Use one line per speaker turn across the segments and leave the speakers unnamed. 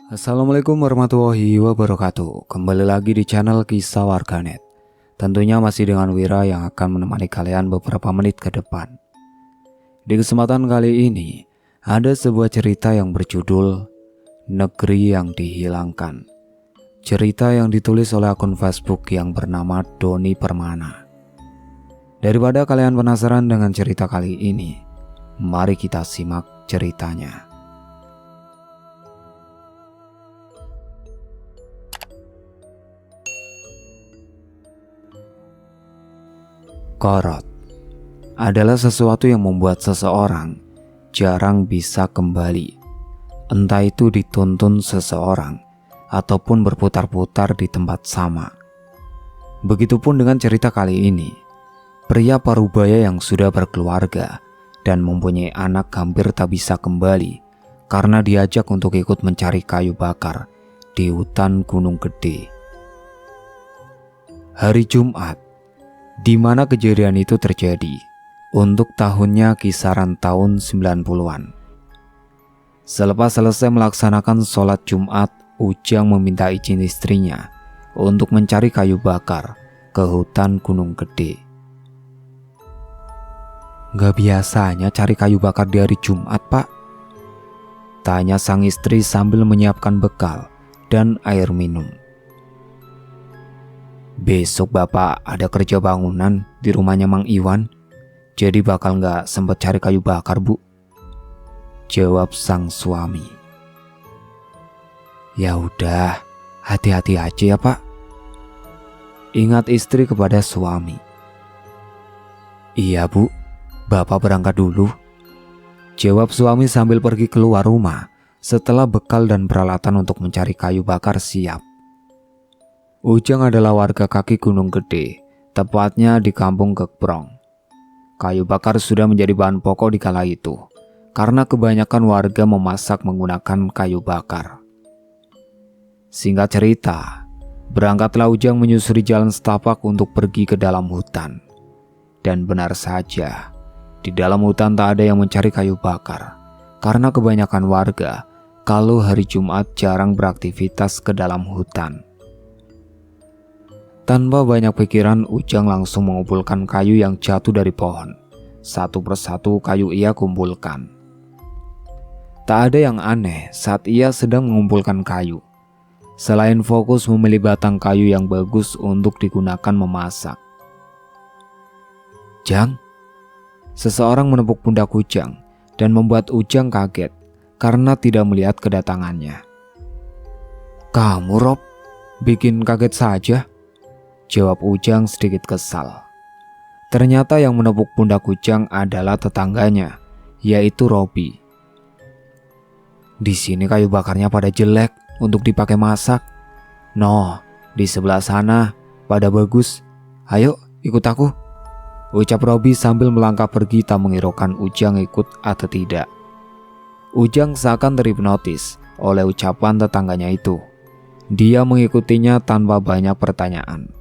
Assalamualaikum warahmatullahi wabarakatuh. Kembali lagi di channel Kisah Warganet. Tentunya masih dengan Wira yang akan menemani kalian beberapa menit ke depan. Di kesempatan kali ini, ada sebuah cerita yang berjudul Negeri yang Dihilangkan. Cerita yang ditulis oleh akun Facebook yang bernama Doni Permana. Daripada kalian penasaran dengan cerita kali ini, mari kita simak ceritanya. Korot adalah sesuatu yang membuat seseorang jarang bisa kembali. Entah itu dituntun seseorang ataupun berputar-putar di tempat sama. Begitupun dengan cerita kali ini. Pria parubaya yang sudah berkeluarga dan mempunyai anak hampir tak bisa kembali karena diajak untuk ikut mencari kayu bakar di hutan Gunung Gede. Hari Jumat di mana kejadian itu terjadi, untuk tahunnya kisaran tahun 90-an. Selepas selesai melaksanakan sholat Jumat, Ujang meminta izin istrinya untuk mencari kayu bakar ke hutan Gunung Gede. "Gak biasanya cari kayu bakar di hari Jumat, Pak?" tanya sang istri sambil menyiapkan bekal dan air minum. "Besok Bapak ada kerja bangunan di rumahnya Mang Iwan, jadi bakal gak sempat cari kayu bakar, Bu," jawab sang suami. "Ya udah, hati-hati aja ya Pak," ingat istri kepada suami. "Iya Bu, Bapak berangkat dulu," jawab suami sambil pergi keluar rumah setelah bekal dan peralatan untuk mencari kayu bakar siap. Ujang adalah warga kaki Gunung Gede, tepatnya di kampung Geprong. Kayu bakar sudah menjadi bahan pokok di kala itu, karena kebanyakan warga memasak menggunakan kayu bakar. Singkat cerita, berangkatlah Ujang menyusuri jalan setapak untuk pergi ke dalam hutan. Dan benar saja, di dalam hutan tak ada yang mencari kayu bakar, karena kebanyakan warga kalau hari Jumat jarang beraktivitas ke dalam hutan. Tanpa banyak pikiran, Ujang langsung mengumpulkan kayu yang jatuh dari pohon. Satu persatu kayu ia kumpulkan. Tak ada yang aneh saat ia sedang mengumpulkan kayu, selain fokus memilih batang kayu yang bagus untuk digunakan memasak. "Jang," seseorang menepuk pundak Ujang dan membuat Ujang kaget karena tidak melihat kedatangannya. "Kamu, Rob, bikin kaget saja," jawab Ujang sedikit kesal. Ternyata yang menepuk pundak Ujang adalah tetangganya, yaitu Robi. "Di sini kayu bakarnya pada jelek untuk dipakai masak. Noh, di sebelah sana pada bagus. Ayo ikut aku," ucap Robi sambil melangkah pergi tak menghiraukan Ujang ikut atau tidak. Ujang seakan terhipnotis oleh ucapan tetangganya itu. Dia mengikutinya tanpa banyak pertanyaan.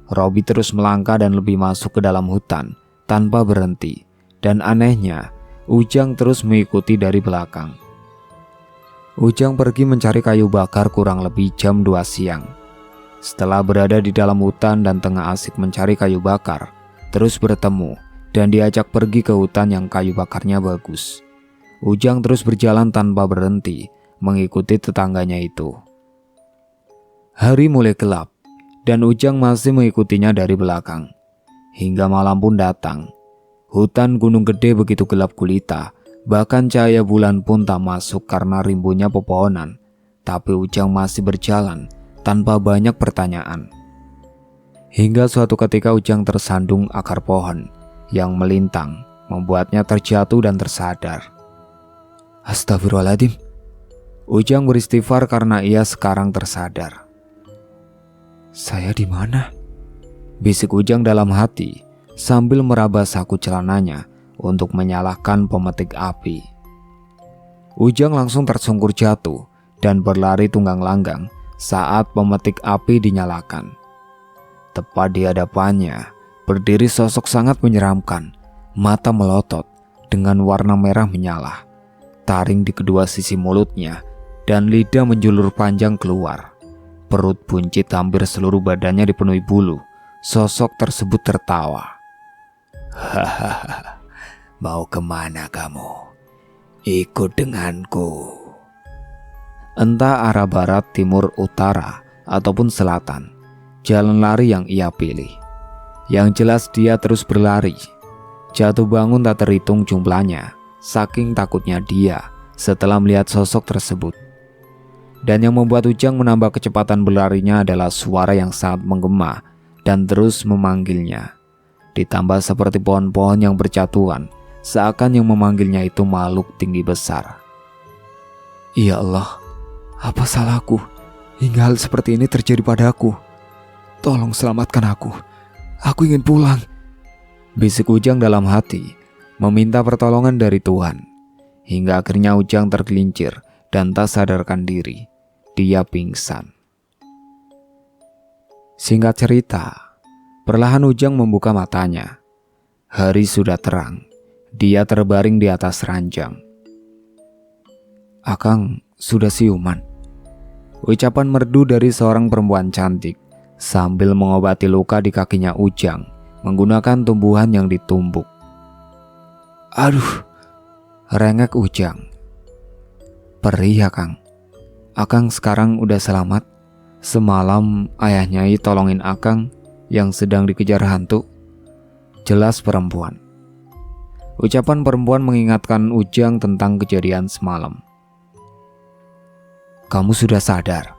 Robi terus melangkah dan lebih masuk ke dalam hutan tanpa berhenti. Dan anehnya, Ujang terus mengikuti dari belakang. Ujang pergi mencari kayu bakar kurang lebih jam 2 siang. Setelah berada di dalam hutan dan tengah asik mencari kayu bakar, terus bertemu dan diajak pergi ke hutan yang kayu bakarnya bagus. Ujang terus berjalan tanpa berhenti mengikuti tetangganya itu. Hari mulai gelap dan Ujang masih mengikutinya dari belakang. Hingga malam pun datang. Hutan Gunung Gede begitu gelap gulita, bahkan cahaya bulan pun tak masuk karena rimbunnya pepohonan. Tapi Ujang masih berjalan tanpa banyak pertanyaan. Hingga suatu ketika Ujang tersandung akar pohon yang melintang, membuatnya terjatuh dan tersadar. "Astagfirullahaladzim," Ujang beristighfar karena ia sekarang tersadar. "Saya di mana?" bisik Ujang dalam hati sambil meraba saku celananya untuk menyalakan pemetik api. Ujang langsung tersungkur jatuh dan berlari tunggang langgang saat pemetik api dinyalakan. Tepat di hadapannya berdiri sosok sangat menyeramkan, mata melotot dengan warna merah menyala. Taring di kedua sisi mulutnya dan lidah menjulur panjang keluar. Perut buncit, hampir seluruh badannya dipenuhi bulu. Sosok tersebut tertawa. Hahaha, mau kemana kamu? Ikut denganku. Entah arah barat, timur, utara, ataupun selatan, jalan lari yang ia pilih. Yang jelas dia terus berlari. Jatuh bangun tak terhitung jumlahnya, saking takutnya dia setelah melihat sosok tersebut. Dan yang membuat Ujang menambah kecepatan berlarinya adalah suara yang sangat menggema dan terus memanggilnya. Ditambah seperti pohon-pohon yang berjatuhan, seakan yang memanggilnya itu makhluk tinggi besar. Ya Allah, apa salahku hingga hal seperti ini terjadi padaku? Tolong selamatkan aku ingin pulang. Bisik Ujang dalam hati, meminta pertolongan dari Tuhan. Hingga akhirnya Ujang tergelincir dan tak sadarkan diri. Dia pingsan. Singkat cerita, perlahan Ujang membuka matanya. Hari sudah terang. Dia terbaring di atas ranjang. Akang sudah siuman. Ucapan merdu dari seorang perempuan cantik sambil mengobati luka di kakinya Ujang menggunakan tumbuhan yang ditumbuk. Aduh, rengek Ujang. Perih ya Kang. Akang sekarang udah selamat. Semalam ayah Nyai tolongin Akang yang sedang dikejar hantu. Jelas perempuan. Ucapan perempuan mengingatkan Ujang tentang kejadian semalam. Kamu sudah sadar?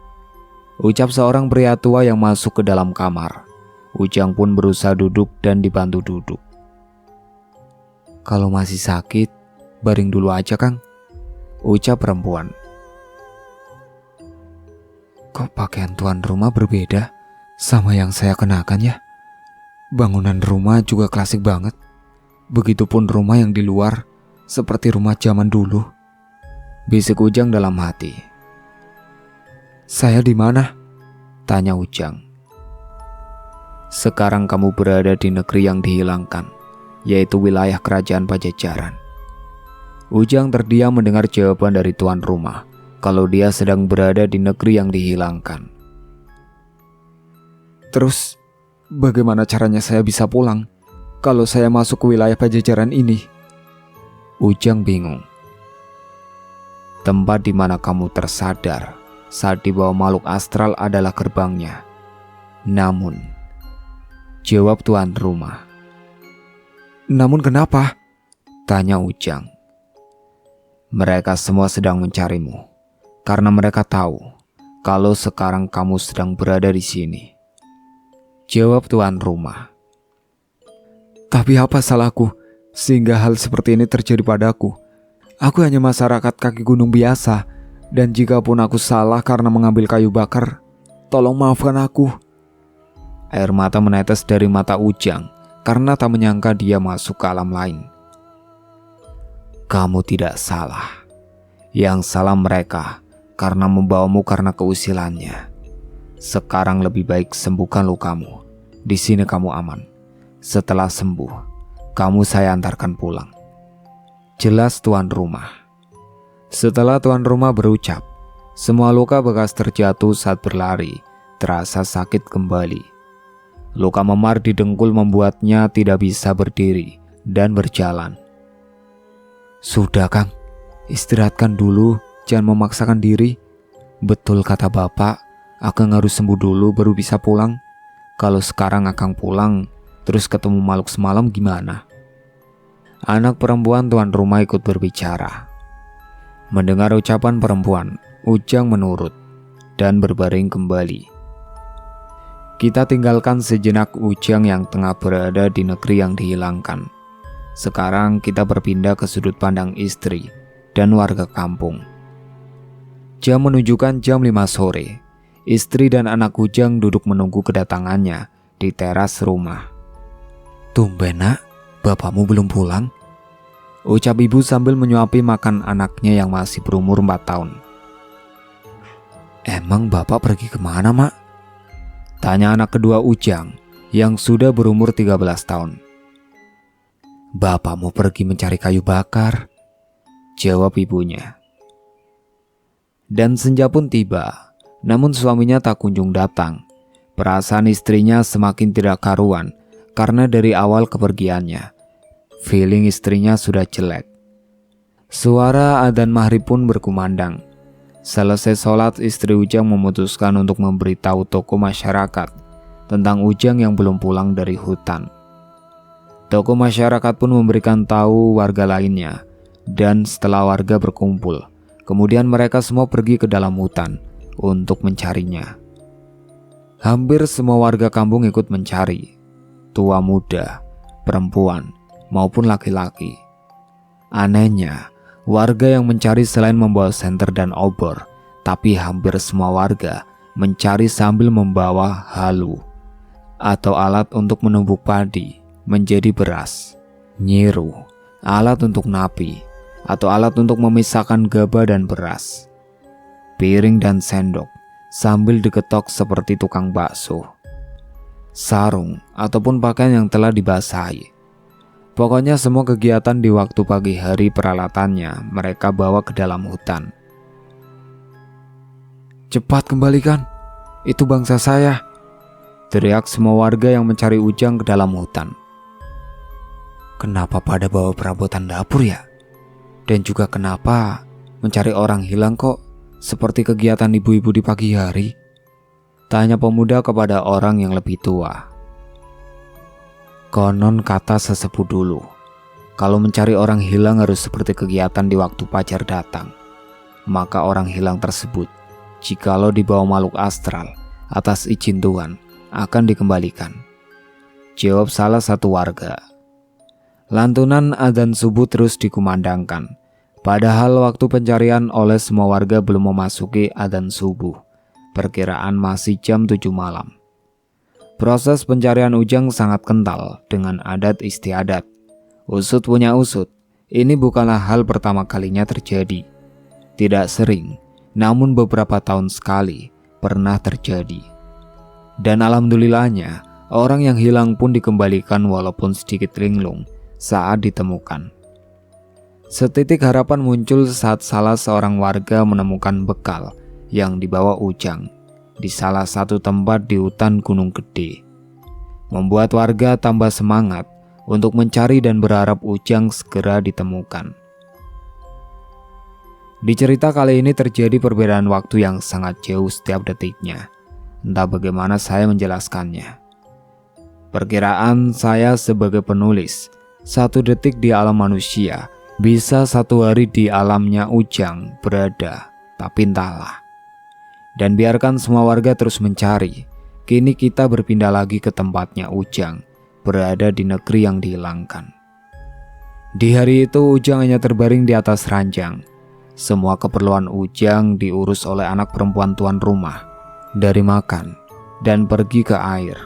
Ucap seorang pria tua yang masuk ke dalam kamar. Ujang pun berusaha duduk dan dibantu duduk. Kalau masih sakit, baring dulu aja Kang, ucap perempuan. Kok pakaian tuan rumah berbeda sama yang saya kenakan ya? Bangunan rumah juga klasik banget. Begitupun rumah yang di luar, seperti rumah zaman dulu. Bisik Ujang dalam hati. Saya di mana? Tanya Ujang. Sekarang kamu berada di negeri yang dihilangkan, yaitu wilayah kerajaan Pajajaran. Ujang terdiam mendengar jawaban dari tuan rumah kalau dia sedang berada di negeri yang dihilangkan. Terus, bagaimana caranya saya bisa pulang kalau saya masuk ke wilayah Pajajaran ini? Ujang bingung. Tempat di mana kamu tersadar saat dibawa makhluk astral adalah gerbangnya. Namun, jawab tuan rumah. Namun kenapa? Tanya Ujang. Mereka semua sedang mencarimu karena mereka tahu kalau sekarang kamu sedang berada di sini. Jawab tuan rumah. Tapi apa salahku sehingga hal seperti ini terjadi padaku? Aku hanya masyarakat kaki gunung biasa, dan jika pun aku salah karena mengambil kayu bakar, tolong maafkan aku. Air mata menetes dari mata Ujang karena tak menyangka dia masuk ke alam lain. Kamu tidak salah. Yang salah mereka karena membawamu karena keusilannya. Sekarang lebih baik sembuhkan lukamu. Di sini kamu aman. Setelah sembuh, kamu saya antarkan pulang. Jelas tuan rumah. Setelah tuan rumah berucap, semua luka bekas terjatuh saat berlari terasa sakit kembali. Luka memar di dengkul membuatnya tidak bisa berdiri dan berjalan. Sudah Kang, istirahatkan dulu, jangan memaksakan diri. Betul kata Bapak, Akang harus sembuh dulu baru bisa pulang. Kalau sekarang Akang pulang, terus ketemu makhluk semalam gimana? Anak perempuan tuan rumah ikut berbicara. Mendengar ucapan perempuan, Ujang menurut dan berbaring kembali. Kita tinggalkan sejenak Ujang yang tengah berada di negeri yang dihilangkan. Sekarang kita berpindah ke sudut pandang istri dan warga kampung. Jam menunjukkan jam 5 sore. Istri dan anak Ujang duduk menunggu kedatangannya di teras rumah. Tumben nak, bapakmu belum pulang? Ucap ibu sambil menyuapi makan anaknya yang masih berumur 4 tahun. Emang bapak pergi kemana mak? Tanya anak kedua Ujang yang sudah berumur 13 tahun. Bapakmu pergi mencari kayu bakar, jawab ibunya. Dan senja pun tiba, namun suaminya tak kunjung datang. Perasaan istrinya semakin tidak karuan karena dari awal kepergiannya, feeling istrinya sudah jelek. Suara adzan maghrib pun berkumandang. Selesai sholat, istri Ujang memutuskan untuk memberitahu tokoh masyarakat tentang Ujang yang belum pulang dari hutan. Tokoh masyarakat pun memberikan tahu warga lainnya, dan setelah warga berkumpul, kemudian mereka semua pergi ke dalam hutan untuk mencarinya. Hampir semua warga kampung ikut mencari, tua muda, perempuan, maupun laki-laki. Anehnya, warga yang mencari selain membawa senter dan obor, tapi hampir semua warga mencari sambil membawa halu atau alat untuk menumbuk padi menjadi beras, nyiru, alat untuk napi, atau alat untuk memisahkan gabah dan beras, piring dan sendok sambil diketok seperti tukang bakso, sarung ataupun pakaian yang telah dibasahi. Pokoknya semua kegiatan di waktu pagi hari peralatannya mereka bawa ke dalam hutan. "Cepat kembalikan, itu bangsa saya!" teriak semua warga yang mencari Ujang ke dalam hutan. Kenapa pada bawa perabotan dapur ya? Dan juga kenapa mencari orang hilang kok seperti kegiatan ibu-ibu di pagi hari? Tanya pemuda kepada orang yang lebih tua. Konon kata sesepuh dulu, kalau mencari orang hilang harus seperti kegiatan di waktu fajar datang. Maka orang hilang tersebut, jikalau dibawa makhluk astral atas izin Tuhan, akan dikembalikan. Jawab salah satu warga. Lantunan adzan subuh terus dikumandangkan, padahal waktu pencarian oleh semua warga belum memasuki adzan subuh. Perkiraan masih jam 7 malam. Proses pencarian Ujang sangat kental dengan adat istiadat. Usut punya usut, ini bukanlah hal pertama kalinya terjadi. Tidak sering, namun beberapa tahun sekali pernah terjadi. Dan alhamdulillahnya, orang yang hilang pun dikembalikan walaupun sedikit linglung saat ditemukan. Setitik harapan muncul saat salah seorang warga menemukan bekal yang dibawa Ujang di salah satu tempat di hutan Gunung Gede. Membuat warga tambah semangat untuk mencari dan berharap Ujang segera ditemukan. Di cerita kali ini terjadi perbedaan waktu yang sangat jauh setiap detiknya. Entah bagaimana saya menjelaskannya. Perkiraan saya sebagai penulis, 1 detik di alam manusia bisa 1 hari di alamnya Ujang berada, tapi entahlah. Dan biarkan semua warga terus mencari. Kini kita berpindah lagi ke tempatnya Ujang berada di negeri yang dihilangkan. Di hari itu Ujang hanya terbaring di atas ranjang. Semua keperluan Ujang diurus oleh anak perempuan tuan rumah, dari makan dan pergi ke air.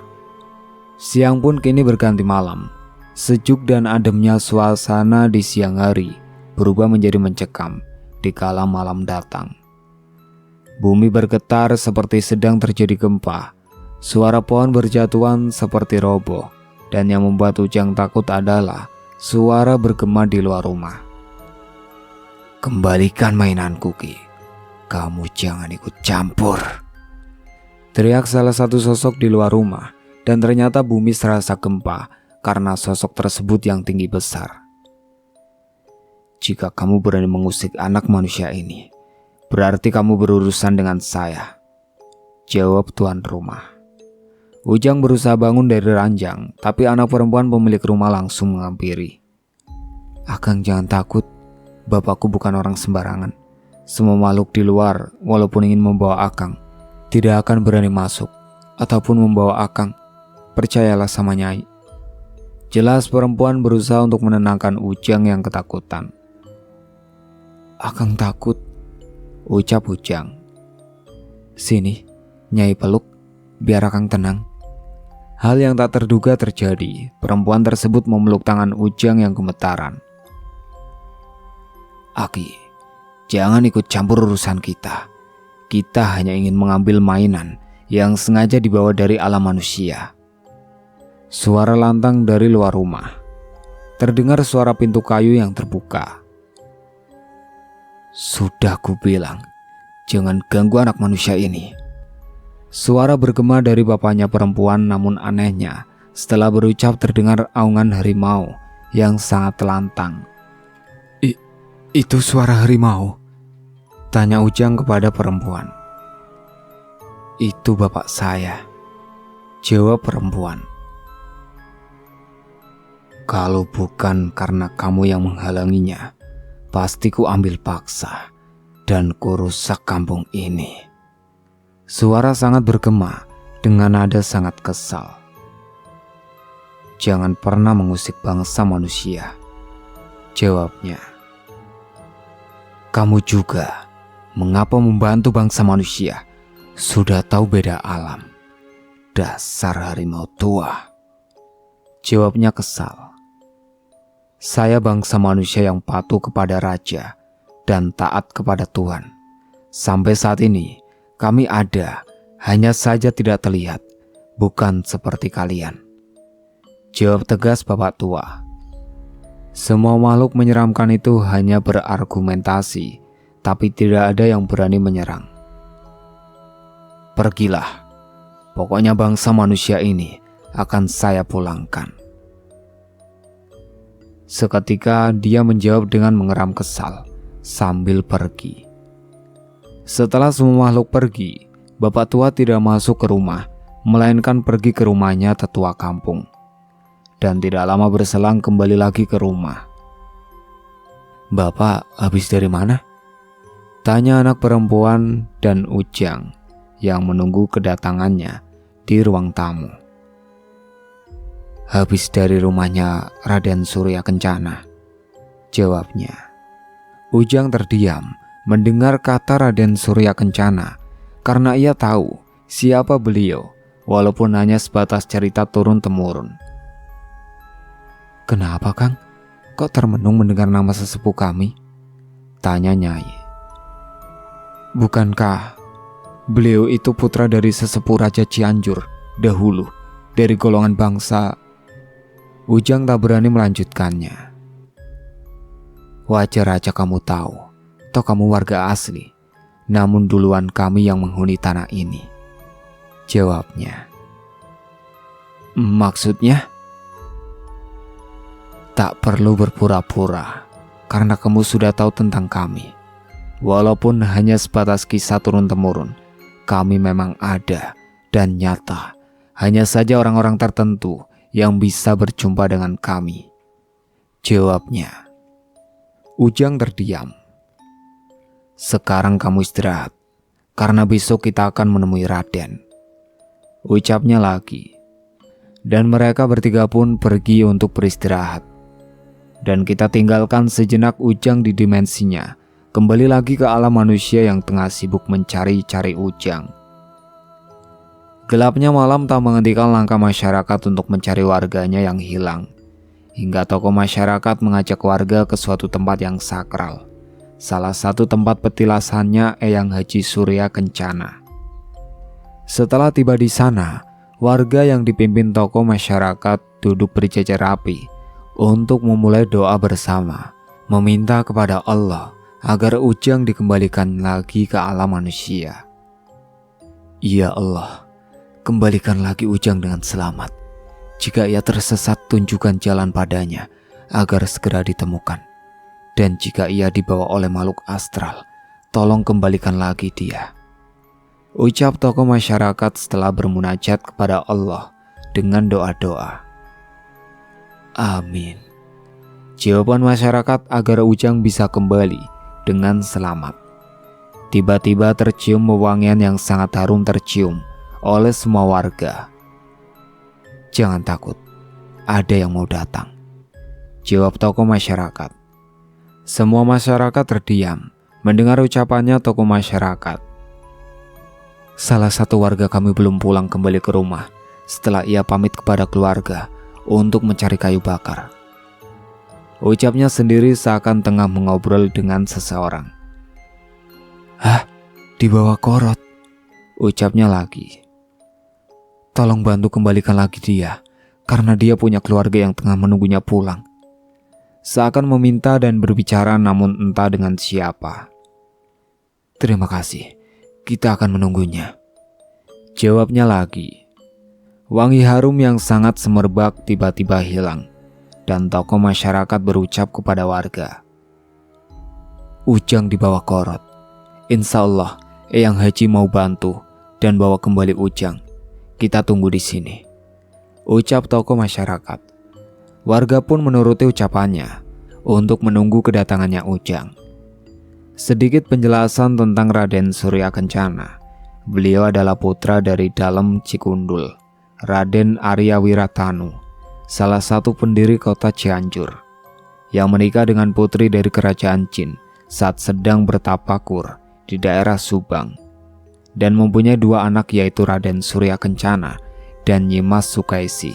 Siang pun kini berganti malam. Sejuk dan ademnya suasana di siang hari berubah menjadi mencekam di kala malam datang. Bumi bergetar seperti sedang terjadi gempa. Suara pohon berjatuhan seperti roboh. Dan yang membuat Ujang takut adalah suara bergema di luar rumah. "Kembalikan mainanku, Ki. Kamu jangan ikut campur," teriak salah satu sosok di luar rumah. Dan ternyata bumi serasa gempa karena sosok tersebut yang tinggi besar. "Jika kamu berani mengusik anak manusia ini, berarti kamu berurusan dengan saya," jawab tuan rumah. Ujang berusaha bangun dari ranjang, tapi anak perempuan pemilik rumah langsung menghampiri. "Akang jangan takut, bapakku bukan orang sembarangan. Semua makhluk di luar, walaupun ingin membawa Akang, tidak akan berani masuk ataupun membawa Akang. Percayalah sama Nyai." Jelas perempuan berusaha untuk menenangkan Ujang yang ketakutan. "Akang takut," ucap Ujang. "Sini, Nyai peluk, biar Akang tenang." Hal yang tak terduga terjadi. Perempuan tersebut memeluk tangan Ujang yang gemetaran. "Aki, jangan ikut campur urusan kita. Kita hanya ingin mengambil mainan yang sengaja dibawa dari alam manusia." Suara lantang dari luar rumah. Terdengar suara pintu kayu yang terbuka. "Sudah kubilang, Jangan ganggu anak manusia ini. Suara bergema dari bapaknya perempuan, namun anehnya setelah berucap terdengar aungan harimau yang sangat lantang. Itu suara harimau? Tanya Ujang kepada perempuan. Itu bapak saya, jawab perempuan. Kalau bukan karena kamu yang menghalanginya, pasti ku ambil paksa dan ku rusak kampung ini. Suara sangat bergema dengan nada sangat kesal. Jangan pernah mengusik bangsa manusia, jawabnya. Kamu juga, mengapa membantu bangsa manusia? Sudah tahu beda alam. Dasar harimau tua, jawabnya kesal. Saya bangsa manusia yang patuh kepada raja dan taat kepada Tuhan. Sampai saat ini kami ada, hanya saja tidak terlihat, bukan seperti kalian, jawab tegas bapak tua. Semua makhluk menyeramkan itu hanya berargumentasi, tapi tidak ada yang berani menyerang. Pergilah, pokoknya bangsa manusia ini akan saya pulangkan. Seketika dia menjawab dengan mengeram kesal sambil pergi. Setelah semua makhluk pergi, bapak tua tidak masuk ke rumah, melainkan pergi ke rumahnya tetua kampung. Dan tidak lama berselang kembali lagi ke rumah. Bapak habis dari mana? Tanya anak perempuan dan Ujang yang menunggu kedatangannya di ruang tamu. Habis dari rumahnya Raden Surya Kencana, jawabnya. Ujang terdiam mendengar kata Raden Surya Kencana karena ia tahu siapa beliau, walaupun hanya sebatas cerita turun-temurun. Kenapa, Kang? Kok termenung mendengar nama sesepuh kami? Tanya Nyai. Bukankah beliau itu putra dari sesepuh Raja Cianjur dahulu, dari golongan bangsa? Ujang tak berani melanjutkannya. Wajar aja kamu tahu, toh kamu warga asli. Namun duluan kami yang menghuni tanah ini, jawabnya. Maksudnya? Tak perlu berpura-pura, karena kamu sudah tahu tentang kami. Walaupun hanya sebatas kisah turun-temurun, kami memang ada dan nyata. Hanya saja orang-orang tertentu yang bisa berjumpa dengan kami, jawabnya. Ujang terdiam. Sekarang kamu istirahat, karena besok kita akan menemui Raden, ucapnya lagi. Dan mereka bertiga pun pergi untuk beristirahat. Dan kita tinggalkan sejenak Ujang di dimensinya, kembali lagi ke alam manusia yang tengah sibuk mencari-cari Ujang. Gelapnya malam tak menghentikan langkah masyarakat untuk mencari warganya yang hilang, hingga tokoh masyarakat mengajak warga ke suatu tempat yang sakral, salah satu tempat petilasannya Eyang Haji Surya Kencana. Setelah tiba di sana, warga yang dipimpin tokoh masyarakat duduk berjajar rapi untuk memulai doa bersama, meminta kepada Allah agar Ujang dikembalikan lagi ke alam manusia. Ya Allah, kembalikan lagi Ujang dengan selamat. Jika ia tersesat, tunjukkan jalan padanya agar segera ditemukan. Dan jika ia dibawa oleh makhluk astral, tolong kembalikan lagi dia, ucap tokoh masyarakat setelah bermunajat kepada Allah dengan doa-doa. Amin, jawaban masyarakat agar Ujang bisa kembali dengan selamat. Tiba-tiba tercium wewangian yang sangat harum tercium oleh semua warga. Jangan takut, ada yang mau datang, jawab tokoh masyarakat. Semua masyarakat terdiam mendengar ucapannya tokoh masyarakat. Salah satu warga kami belum pulang kembali ke rumah setelah ia pamit kepada keluarga untuk mencari kayu bakar, ucapnya sendiri seakan tengah mengobrol dengan seseorang. Hah? Dibawa korot, ucapnya lagi. Tolong bantu kembalikan lagi dia, karena dia punya keluarga yang tengah menunggunya pulang. Seakan meminta dan berbicara namun entah dengan siapa. Terima kasih, Kita akan menunggunya, jawabnya lagi. Wangi harum yang sangat semerbak tiba-tiba hilang, dan tokoh masyarakat berucap kepada warga. Ujang dibawa Korot. Insya Allah, Eyang Haji mau bantu dan bawa kembali Ujang. Kita tunggu di sini, ucap tokoh masyarakat. Warga pun menuruti ucapannya untuk menunggu kedatangannya Ujang. Sedikit penjelasan tentang Raden Surya Kencana. Beliau adalah putra dari Dalem Cikundul, Raden Arya Wiratanu, salah satu pendiri kota Cianjur, yang menikah dengan putri dari kerajaan Jin saat sedang bertapakur di daerah Subang, dan mempunyai 2 anak yaitu Raden Surya Kencana dan Nyimas Sukaisi.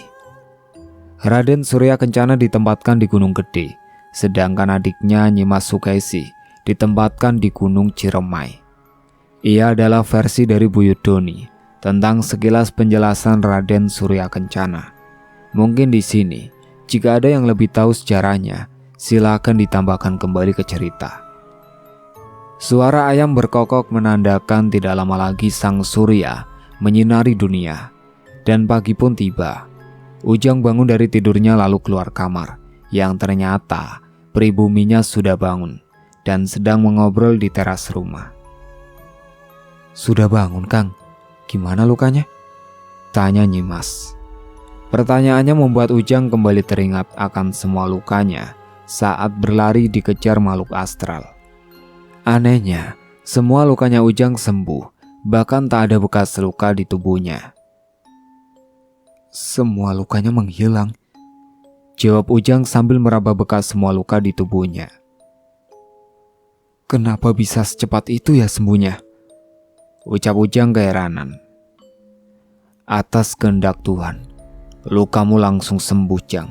Raden Surya Kencana ditempatkan di Gunung Gede, sedangkan adiknya Nyimas Sukaisi ditempatkan di Gunung Ciremai. Ia adalah versi dari Buyut Doni tentang sekilas penjelasan Raden Surya Kencana. Mungkin di sini, jika ada yang lebih tahu sejarahnya, silakan ditambahkan kembali ke cerita. Suara ayam berkokok menandakan tidak lama lagi sang surya menyinari dunia, dan pagi pun tiba. Ujang bangun dari tidurnya lalu keluar kamar, yang ternyata pribuminya sudah bangun dan sedang mengobrol di teras rumah. Sudah bangun, Kang? Gimana lukanya? Tanya Nyimas. Pertanyaannya membuat Ujang kembali teringat akan semua lukanya saat berlari dikejar makhluk astral. Anehnya, semua lukanya Ujang sembuh, bahkan tak ada bekas luka di tubuhnya. Semua lukanya menghilang, jawab Ujang sambil meraba bekas semua luka di tubuhnya. Kenapa bisa secepat itu ya sembuhnya? Ucap Ujang keheranan. Atas kehendak Tuhan, lukamu langsung sembuh, Jang.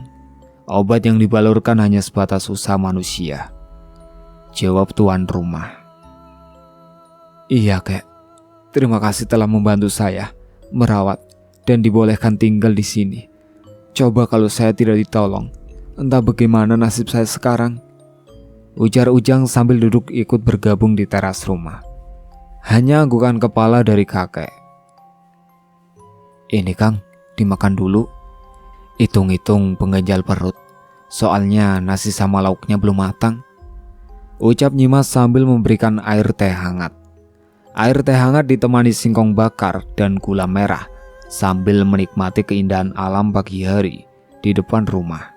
Obat yang dibalurkan hanya sebatas usaha manusia, jawab tuan rumah. Iya, Kek. Terima kasih telah membantu saya merawat dan dibolehkan tinggal di sini. Coba kalau saya tidak ditolong, entah bagaimana nasib saya sekarang, ujar Ujang sambil duduk ikut bergabung di teras rumah. Hanya anggukan kepala dari kakek. Ini, Kang, dimakan dulu. Hitung-hitung pengganjal perut, soalnya nasi sama lauknya belum matang, ucap Nyimas sambil memberikan air teh hangat. Air teh hangat ditemani singkong bakar dan gula merah sambil menikmati keindahan alam pagi hari di depan rumah.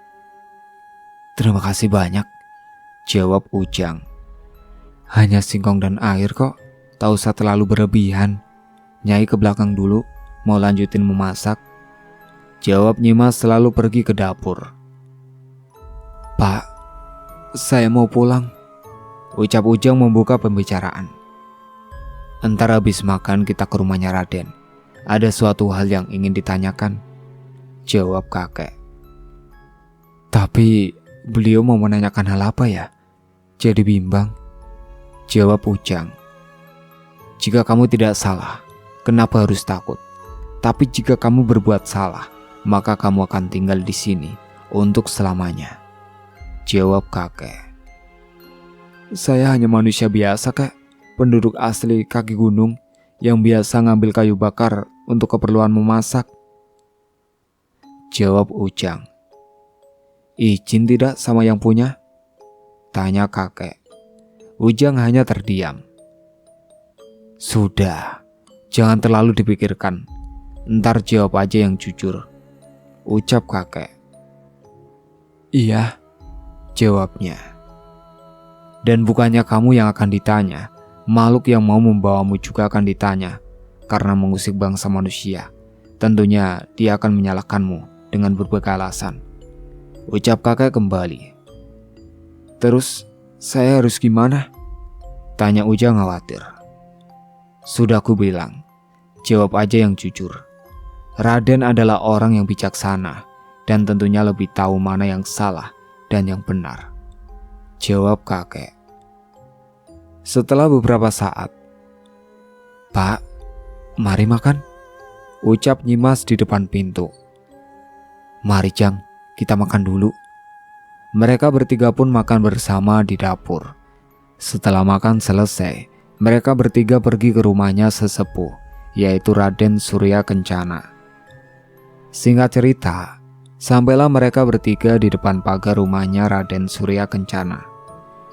Terima kasih banyak, jawab Ujang. Hanya singkong dan air kok, tak usah terlalu berlebihan. Nyai ke belakang dulu, mau lanjutin memasak, jawab Nyimas selalu pergi ke dapur. Pak, saya mau pulang, ucap Ujang membuka pembicaraan. Entar habis makan kita ke rumahnya Raden. Ada suatu hal yang ingin ditanyakan, jawab kakek. Tapi beliau mau menanyakan hal apa ya? Jadi bimbang, jawab Ujang. Jika kamu tidak salah, kenapa harus takut? Tapi jika kamu berbuat salah, maka kamu akan tinggal di sini untuk selamanya, jawab kakek. Saya hanya manusia biasa, Kak. Penduduk asli kaki gunung yang biasa ngambil kayu bakar untuk keperluan memasak, jawab Ujang. Izin tidak sama yang punya? Tanya kakek. Ujang hanya terdiam. Sudah, jangan terlalu dipikirkan. Ntar jawab aja yang jujur, ucap kakek. Iya, jawabnya. Dan bukannya kamu yang akan ditanya, makhluk yang mau membawamu juga akan ditanya. Karena mengusik bangsa manusia, tentunya dia akan menyalahkanmu dengan berbagai alasan, ucap kakek kembali. Terus saya harus gimana? Tanya Ujang khawatir. Sudah ku bilang, jawab aja yang jujur. Raden adalah orang yang bijaksana dan tentunya lebih tahu mana yang salah dan yang benar, jawab kakek. Setelah beberapa saat, Pak, mari makan, ucap Nyimas di depan pintu. Mari Jang, kita makan dulu. Mereka bertiga pun makan bersama di dapur. Setelah makan selesai, Mereka bertiga pergi ke rumahnya sesepuh, yaitu Raden Surya Kencana. Singkat cerita, sampailah mereka bertiga di depan pagar rumahnya Raden Surya Kencana,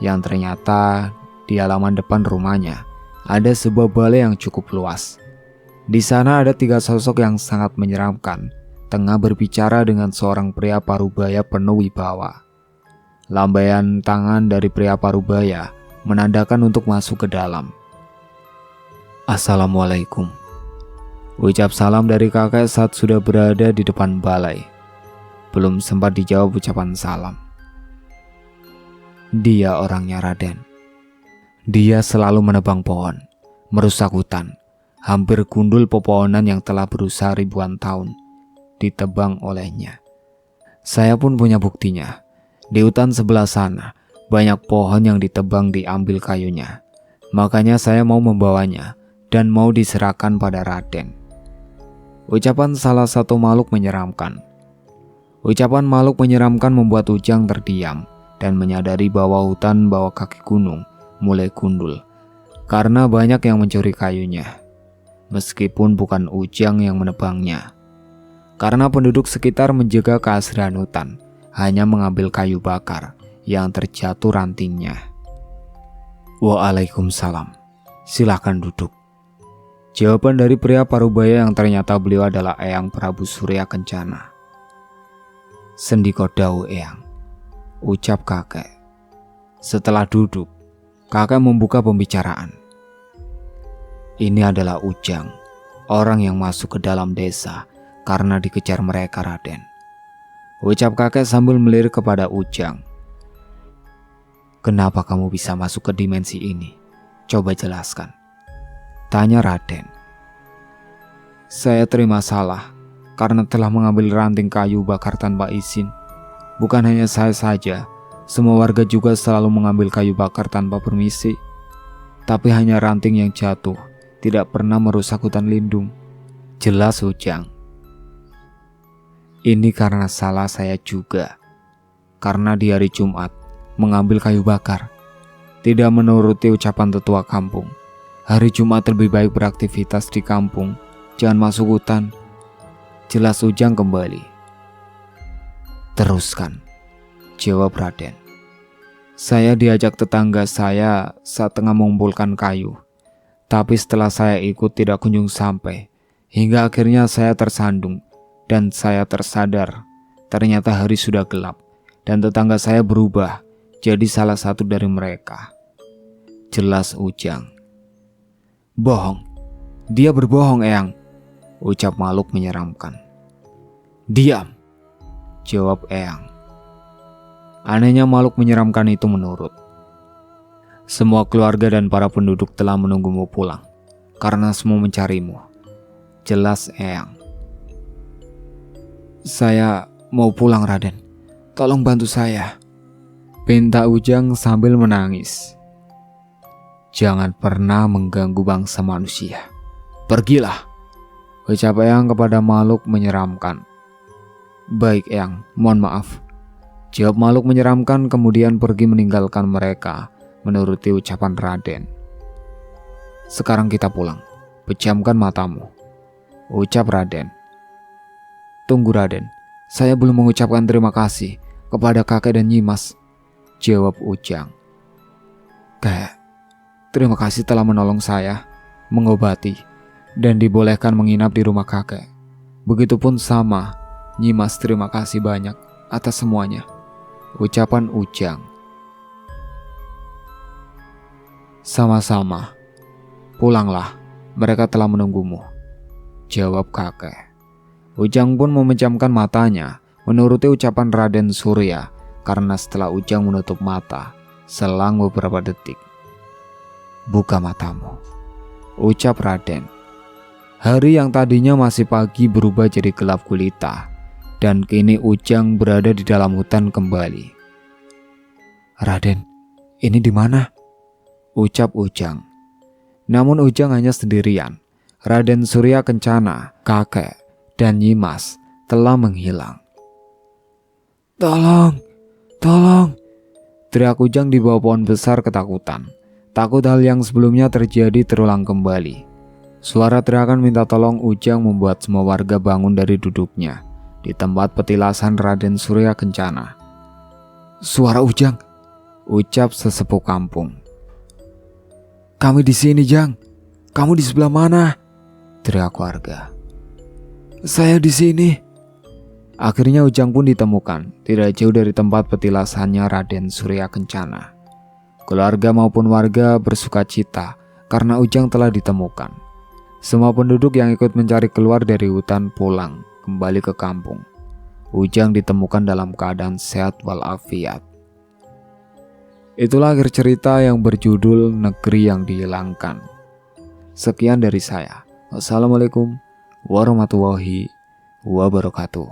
yang ternyata di halaman depan rumahnya ada sebuah balai yang cukup luas. Di sana ada 3 sosok yang sangat menyeramkan, tengah berbicara dengan seorang pria parubaya penuh wibawa. Lambaian tangan dari pria parubaya menandakan untuk masuk ke dalam. "Assalamualaikum," ucap salam dari kakek saat sudah berada di depan balai. Belum sempat dijawab ucapan salam. Dia orangnya Raden. Dia selalu menebang pohon, merusak hutan, hampir gundul pepohonan yang telah berusaha ribuan tahun ditebang olehnya. Saya pun punya buktinya. Di hutan sebelah sana, banyak pohon yang ditebang diambil kayunya. Makanya saya mau membawanya dan mau diserahkan pada Raden. Ucapan salah satu makhluk menyeramkan. Ucapan makhluk menyeramkan membuat Ujang terdiam dan menyadari bahwa hutan bawah kaki gunung mulai gundul karena banyak yang mencuri kayunya. Meskipun bukan Ujang yang menebangnya. Karena penduduk sekitar menjaga keasrian hutan, hanya mengambil kayu bakar yang terjatuh rantingnya. "Waalaikumsalam. Silakan duduk," jawaban dari pria parubaya yang ternyata beliau adalah Eyang Prabu Surya Kencana. "Sendiko dawuh Eyang," ucap kakek. Setelah duduk, kakek membuka pembicaraan. "Ini adalah Ujang, orang yang masuk ke dalam desa karena dikejar mereka, Raden," ucap kakek sambil melirik kepada Ujang. "Kenapa kamu bisa masuk ke dimensi ini? Coba jelaskan," tanya Raden. "Saya terima salah karena telah mengambil ranting kayu bakar tanpa izin. Bukan hanya saya saja, semua warga juga selalu mengambil kayu bakar tanpa permisi. Tapi hanya ranting yang jatuh, tidak pernah merusak hutan lindung," jelas Ujang. "Ini karena salah saya juga. Karena di hari Jumat mengambil kayu bakar. Tidak menuruti ucapan tetua kampung. Hari Jumat lebih baik beraktivitas di kampung, jangan masuk hutan," jelas Ujang kembali. "Teruskan," jawab Raden. "Saya diajak tetangga saya saat tengah mengumpulkan kayu. Tapi setelah saya ikut tidak kunjung sampai, hingga akhirnya saya tersandung dan saya tersadar. Ternyata hari sudah gelap dan tetangga saya berubah jadi salah satu dari mereka," jelas Ujang. "Bohong, dia berbohong Eyang," ucap makhluk menyeramkan. "Diam," jawab Eyang. Anehnya makhluk menyeramkan itu menurut. "Semua keluarga dan para penduduk telah menunggumu pulang karena semua mencarimu," jelas Eyang. "Saya mau pulang, Raden. Tolong bantu saya," pinta Ujang sambil menangis. "Jangan pernah mengganggu bangsa manusia. Pergilah," ucap Eyang kepada makhluk menyeramkan. "Baik Eyang, mohon maaf," jawab makhluk menyeramkan kemudian pergi meninggalkan mereka menuruti ucapan Raden. "Sekarang kita pulang. Pejamkan matamu," ucap Raden. "Tunggu Raden, saya belum mengucapkan terima kasih kepada kakek dan Nyimas," jawab Ujang. "Kakek, terima kasih telah menolong saya, mengobati, dan dibolehkan menginap di rumah kakek. Begitupun sama, Nyimas terima kasih banyak atas semuanya," ucapan Ujang. "Sama-sama. Pulanglah, mereka telah menunggumu," jawab kakek. Ujang pun memejamkan matanya menuruti ucapan Raden Surya karena setelah Ujang menutup mata selang beberapa detik. "Buka matamu," ucap Raden. Hari yang tadinya masih pagi berubah jadi gelap gulita dan kini Ujang berada di dalam hutan kembali. "Raden, ini di mana?" ucap Ujang. Namun Ujang hanya sendirian. Raden Surya Kencana, kakek, dan Nyimas telah menghilang. "Tolong, tolong!" teriak Ujang di bawah pohon besar ketakutan. Takut hal yang sebelumnya terjadi terulang kembali. Suara teriakan minta tolong Ujang membuat semua warga bangun dari duduknya di tempat petilasan Raden Surya Kencana. "Suara Ujang," ucap sesepuh kampung. "Kami di sini, Jang. Kamu di sebelah mana?" teriak warga. "Saya di sini." Akhirnya Ujang pun ditemukan, tidak jauh dari tempat petilasannya Raden Surya Kencana. Keluarga maupun warga bersukacita karena Ujang telah ditemukan. Semua penduduk yang ikut mencari keluar dari hutan pulang kembali ke kampung. Ujang ditemukan dalam keadaan sehat walafiat. Itulah akhir cerita yang berjudul Negeri yang Dihilangkan. Sekian dari saya. Wassalamualaikum warahmatullahi wabarakatuh.